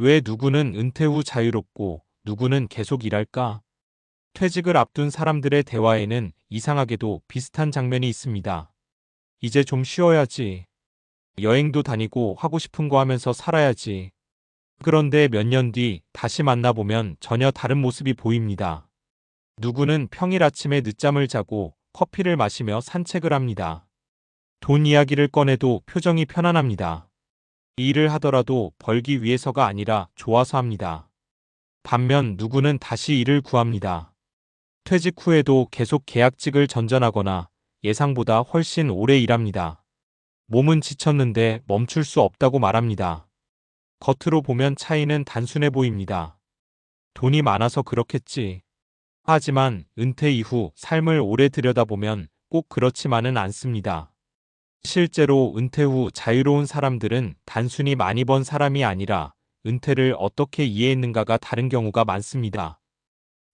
왜 누구는 은퇴 후 자유롭고 누구는 계속 일할까? 퇴직을 앞둔 사람들의 대화에는 이상하게도 비슷한 장면이 있습니다. 이제 좀 쉬어야지. 여행도 다니고 하고 싶은 거 하면서 살아야지. 그런데 몇 년 뒤 다시 만나보면 전혀 다른 모습이 보입니다. 누구는 평일 아침에 늦잠을 자고 커피를 마시며 산책을 합니다. 돈 이야기를 꺼내도 표정이 편안합니다. 일을 하더라도 벌기 위해서가 아니라 좋아서 합니다. 반면 누구는 다시 일을 구합니다. 퇴직 후에도 계속 계약직을 전전하거나 예상보다 훨씬 오래 일합니다. 몸은 지쳤는데 멈출 수 없다고 말합니다. 겉으로 보면 차이는 단순해 보입니다. 돈이 많아서 그렇겠지. 하지만 은퇴 이후 삶을 오래 들여다보면 꼭 그렇지만은 않습니다. 실제로 은퇴 후 자유로운 사람들은 단순히 많이 번 사람이 아니라 은퇴를 어떻게 이해했는가가 다른 경우가 많습니다.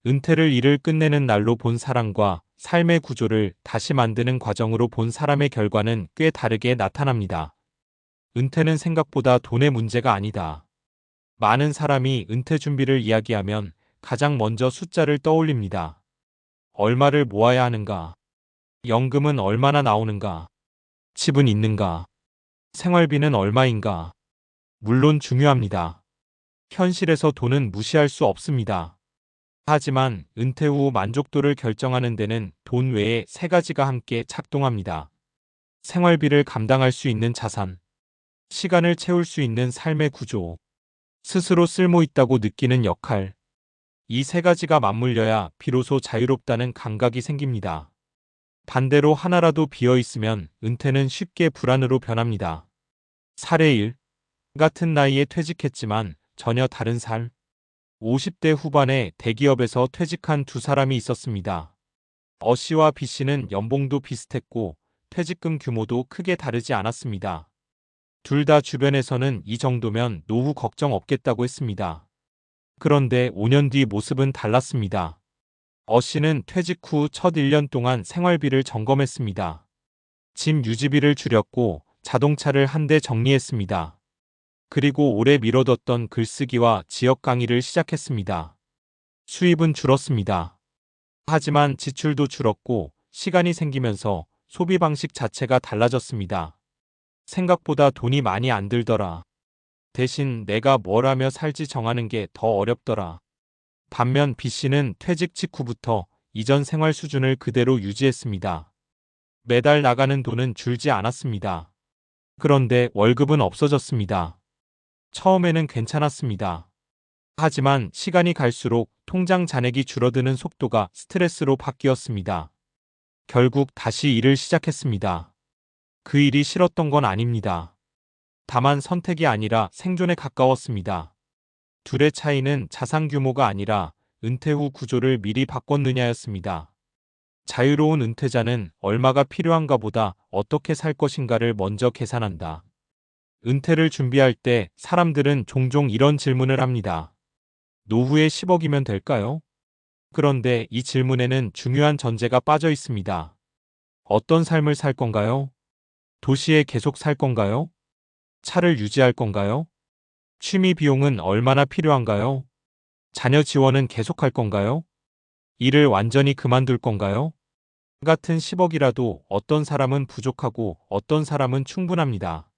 은퇴를 일을 끝내는 날로 본 사람과 삶의 구조를 다시 만드는 과정으로 본 사람의 결과는 꽤 다르게 나타납니다. 은퇴는 생각보다 돈의 문제가 아니다. 많은 사람이 은퇴 준비를 이야기하면 가장 먼저 숫자를 떠올립니다. 얼마를 모아야 하는가? 연금은 얼마나 나오는가? 집은 있는가? 생활비는 얼마인가? 물론 중요합니다. 현실에서 돈은 무시할 수 없습니다. 하지만 은퇴 후 만족도를 결정하는 데는 돈 외에 세 가지가 함께 작동합니다. 생활비를 감당할 수 있는 자산, 시간을 채울 수 있는 삶의 구조, 스스로 쓸모 있다고 느끼는 역할. 이 세 가지가 맞물려야 비로소 자유롭다는 감각이 생깁니다. 반대로 하나라도 비어 있으면 은퇴는 쉽게 불안으로 변합니다. 사례 1. 같은 나이에 퇴직했지만 전혀 다른 삶. 50대 후반에 대기업에서 퇴직한 두 사람이 있었습니다. 어 씨와 B 씨는 연봉도 비슷했고 퇴직금 규모도 크게 다르지 않았습니다. 둘 다 주변에서는 이 정도면 노후 걱정 없겠다고 했습니다. 그런데 5년 뒤 모습은 달랐습니다. 어 씨는 퇴직 후 첫 1년 동안 생활비를 점검했습니다. 집 유지비를 줄였고 자동차를 한 대 정리했습니다. 그리고 오래 미뤄뒀던 글쓰기와 지역 강의를 시작했습니다. 수입은 줄었습니다. 하지만 지출도 줄었고 시간이 생기면서 소비 방식 자체가 달라졌습니다. 생각보다 돈이 많이 안 들더라. 대신 내가 뭘 하며 살지 정하는 게 더 어렵더라. 반면 B 씨는 퇴직 직후부터 이전 생활 수준을 그대로 유지했습니다. 매달 나가는 돈은 줄지 않았습니다. 그런데 월급은 없어졌습니다. 처음에는 괜찮았습니다. 하지만 시간이 갈수록 통장 잔액이 줄어드는 속도가 스트레스로 바뀌었습니다. 결국 다시 일을 시작했습니다. 그 일이 싫었던 건 아닙니다. 다만 선택이 아니라 생존에 가까웠습니다. 둘의 차이는 자산 규모가 아니라 은퇴 후 구조를 미리 바꿨느냐였습니다. 자유로운 은퇴자는 얼마가 필요한가 보다 어떻게 살 것인가를 먼저 계산한다. 은퇴를 준비할 때 사람들은 종종 이런 질문을 합니다. 노후에 10억이면 될까요? 그런데 이 질문에는 중요한 전제가 빠져 있습니다. 어떤 삶을 살 건가요? 도시에 계속 살 건가요? 차를 유지할 건가요? 취미 비용은 얼마나 필요한가요? 자녀 지원은 계속할 건가요? 일을 완전히 그만둘 건가요? 같은 10억이라도 어떤 사람은 부족하고 어떤 사람은 충분합니다.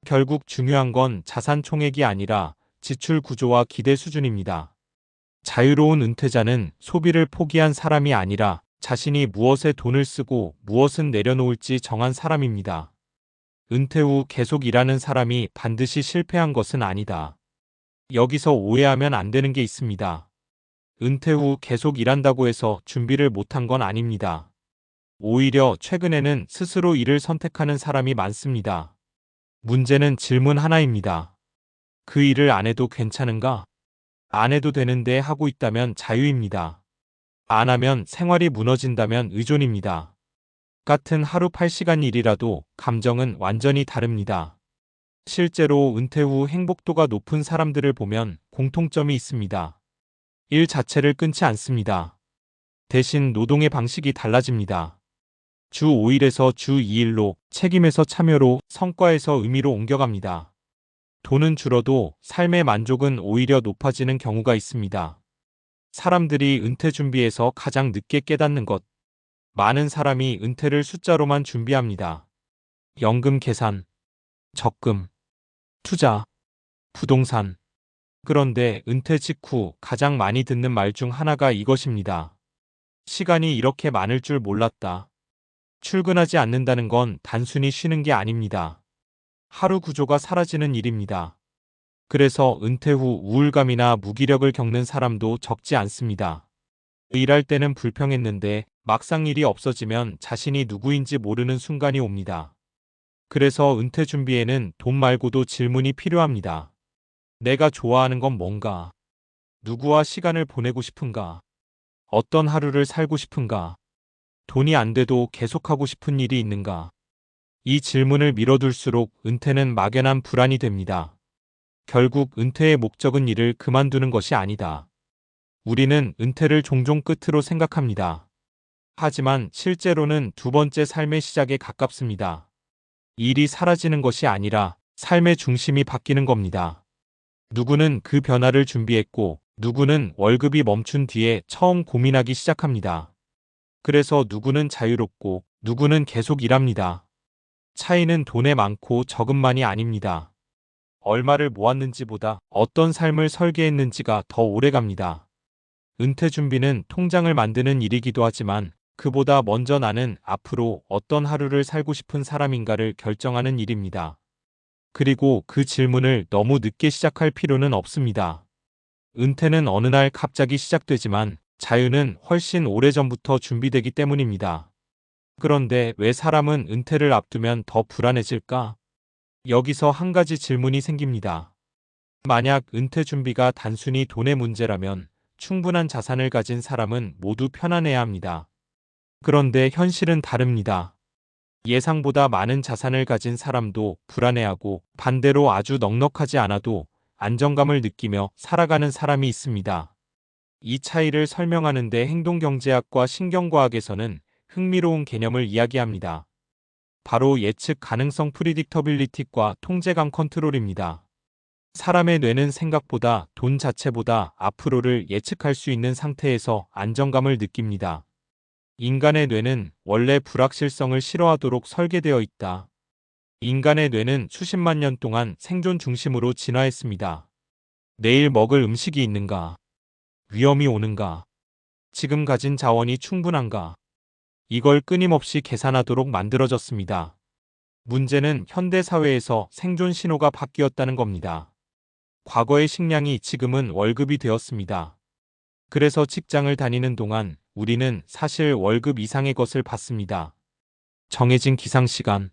결국 중요한 건 자산 총액이 아니라 지출 구조와 기대 수준입니다. 자유로운 은퇴자는 소비를 포기한 사람이 아니라 자신이 무엇에 돈을 쓰고 무엇은 내려놓을지 정한 사람입니다. 은퇴 후 계속 일하는 사람이 반드시 실패한 것은 아니다. 여기서 오해하면 안 되는 게 있습니다. 은퇴 후 계속 일한다고 해서 준비를 못한 건 아닙니다. 오히려 최근에는 스스로 일을 선택하는 사람이 많습니다. 문제는 질문 하나입니다. 그 일을 안 해도 괜찮은가? 안 해도 되는데 하고 있다면 자유입니다. 안 하면 생활이 무너진다면 의존입니다. 같은 하루 8시간 일이라도 감정은 완전히 다릅니다. 실제로 은퇴 후 행복도가 높은 사람들을 보면 공통점이 있습니다. 일 자체를 끊지 않습니다. 대신 노동의 방식이 달라집니다. 주 5일에서 주 2일로, 책임에서 참여로, 성과에서 의미로 옮겨갑니다. 돈은 줄어도 삶의 만족은 오히려 높아지는 경우가 있습니다. 사람들이 은퇴 준비에서 가장 늦게 깨닫는 것. 많은 사람이 은퇴를 숫자로만 준비합니다. 연금 계산, 적금, 투자, 부동산. 그런데 은퇴 직후 가장 많이 듣는 말 중 하나가 이것입니다. 시간이 이렇게 많을 줄 몰랐다. 출근하지 않는다는 건 단순히 쉬는 게 아닙니다. 하루 구조가 사라지는 일입니다. 그래서 은퇴 후 우울감이나 무기력을 겪는 사람도 적지 않습니다. 일할 때는 불평했는데 막상 일이 없어지면 자신이 누구인지 모르는 순간이 옵니다. 그래서 은퇴 준비에는 돈 말고도 질문이 필요합니다. 내가 좋아하는 건 뭔가? 누구와 시간을 보내고 싶은가? 어떤 하루를 살고 싶은가? 돈이 안 돼도 계속하고 싶은 일이 있는가? 이 질문을 미뤄둘수록 은퇴는 막연한 불안이 됩니다. 결국 은퇴의 목적은 일을 그만두는 것이 아니다. 우리는 은퇴를 종종 끝으로 생각합니다. 하지만 실제로는 두 번째 삶의 시작에 가깝습니다. 일이 사라지는 것이 아니라 삶의 중심이 바뀌는 겁니다. 누구는 그 변화를 준비했고 누구는 월급이 멈춘 뒤에 처음 고민하기 시작합니다. 그래서 누구는 자유롭고 누구는 계속 일합니다. 차이는 돈의 많고 적음만이 아닙니다. 얼마를 모았는지보다 어떤 삶을 설계했는지가 더 오래 갑니다. 은퇴 준비는 통장을 만드는 일이기도 하지만 그보다 먼저 나는 앞으로 어떤 하루를 살고 싶은 사람인가를 결정하는 일입니다. 그리고 그 질문을 너무 늦게 시작할 필요는 없습니다. 은퇴는 어느 날 갑자기 시작되지만 자유는 훨씬 오래전부터 준비되기 때문입니다. 그런데 왜 사람은 은퇴를 앞두면 더 불안해질까? 여기서 한 가지 질문이 생깁니다. 만약 은퇴 준비가 단순히 돈의 문제라면 충분한 자산을 가진 사람은 모두 편안해야 합니다. 그런데 현실은 다릅니다. 예상보다 많은 자산을 가진 사람도 불안해하고 반대로 아주 넉넉하지 않아도 안정감을 느끼며 살아가는 사람이 있습니다. 이 차이를 설명하는 데 행동경제학과 신경과학에서는 흥미로운 개념을 이야기합니다. 바로 예측 가능성 프리딕터빌리티과 통제감 컨트롤입니다. 사람의 뇌는 생각보다 돈 자체보다 앞으로를 예측할 수 있는 상태에서 안정감을 느낍니다. 인간의 뇌는 원래 불확실성을 싫어하도록 설계되어 있다. 인간의 뇌는 수십만 년 동안 생존 중심으로 진화했습니다. 내일 먹을 음식이 있는가? 위험이 오는가? 지금 가진 자원이 충분한가? 이걸 끊임없이 계산하도록 만들어졌습니다. 문제는 현대 사회에서 생존 신호가 바뀌었다는 겁니다. 과거의 식량이 지금은 월급이 되었습니다. 그래서 직장을 다니는 동안 우리는 사실 월급 이상의 것을 받습니다. 정해진 기상시간,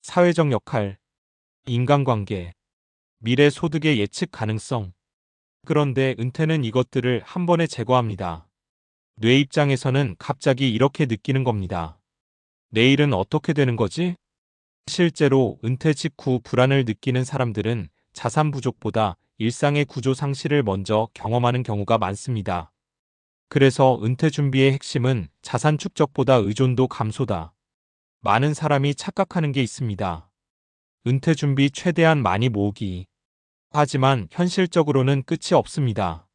사회적 역할, 인간관계, 미래 소득의 예측 가능성. 그런데 은퇴는 이것들을 한 번에 제거합니다. 뇌 입장에서는 갑자기 이렇게 느끼는 겁니다. 내일은 어떻게 되는 거지? 실제로 은퇴 직후 불안을 느끼는 사람들은 자산 부족보다 일상의 구조 상실을 먼저 경험하는 경우가 많습니다. 그래서 은퇴 준비의 핵심은 자산 축적보다 의존도 감소다. 많은 사람이 착각하는 게 있습니다. 은퇴 준비 최대한 많이 모으기. 하지만 현실적으로는 끝이 없습니다.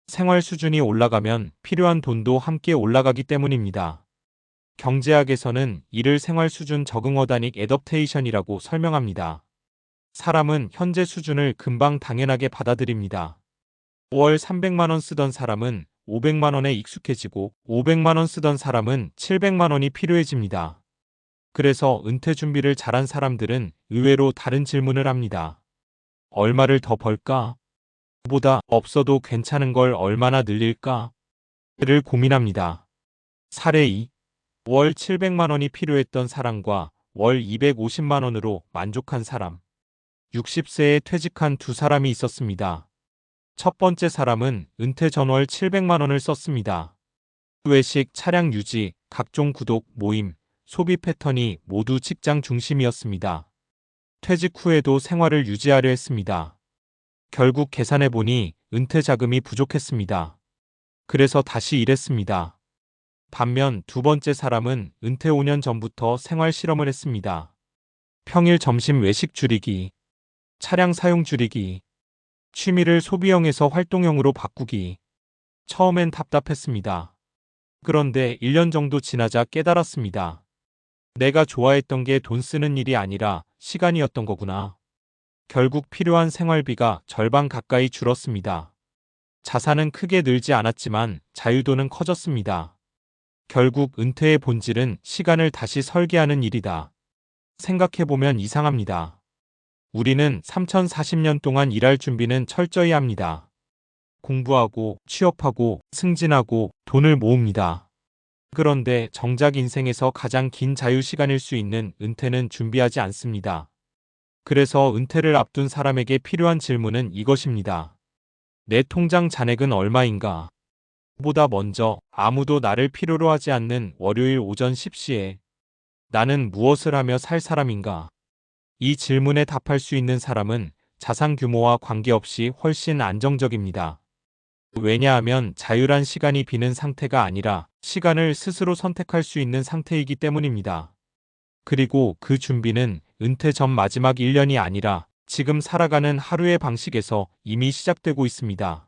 생활 수준이 올라가면 필요한 돈도 함께 올라가기 때문입니다. 경제학에서는 이를 생활 수준 적응 어다닉 애덕테이션이라고 설명합니다. 사람은 현재 수준을 금방 당연하게 받아들입니다. 월 300만 원 쓰던 사람은 500만 원에 익숙해지고 500만 원 쓰던 사람은 700만 원이 필요해집니다. 그래서 은퇴 준비를 잘한 사람들은 의외로 다른 질문을 합니다. 얼마를 더 벌까? 보다 없어도 괜찮은 걸 얼마나 늘릴까? 를 고민합니다. 사례 2. 월 700만 원이 필요했던 사람과 월 250만 원으로 만족한 사람. 60세에 퇴직한 두 사람이 있었습니다. 첫 번째 사람은 은퇴 전 월 700만 원을 썼습니다. 외식, 차량 유지, 각종 구독, 모임, 소비 패턴이 모두 직장 중심이었습니다. 퇴직 후에도 생활을 유지하려 했습니다. 결국 계산해보니 은퇴 자금이 부족했습니다. 그래서 다시 일했습니다. 반면 두 번째 사람은 은퇴 5년 전부터 생활 실험을 했습니다. 평일 점심 외식 줄이기, 차량 사용 줄이기, 취미를 소비형에서 활동형으로 바꾸기. 처음엔 답답했습니다. 그런데 1년 정도 지나자 깨달았습니다. 내가 좋아했던 게 돈 쓰는 일이 아니라 시간이었던 거구나. 결국 필요한 생활비가 절반 가까이 줄었습니다. 자산은 크게 늘지 않았지만 자유도는 커졌습니다. 결국 은퇴의 본질은 시간을 다시 설계하는 일이다. 생각해보면 이상합니다. 우리는 3040년 동안 일할 준비는 철저히 합니다. 공부하고 취업하고 승진하고 돈을 모읍니다. 그런데 정작 인생에서 가장 긴 자유 시간일 수 있는 은퇴는 준비하지 않습니다. 그래서 은퇴를 앞둔 사람에게 필요한 질문은 이것입니다. 내 통장 잔액은 얼마인가? 보다 먼저 아무도 나를 필요로 하지 않는 월요일 오전 10시에 나는 무엇을 하며 살 사람인가? 이 질문에 답할 수 있는 사람은 자산 규모와 관계없이 훨씬 안정적입니다. 왜냐하면 자유란 시간이 비는 상태가 아니라 시간을 스스로 선택할 수 있는 상태이기 때문입니다. 그리고 그 준비는 은퇴 전 마지막 1년이 아니라 지금 살아가는 하루의 방식에서 이미 시작되고 있습니다.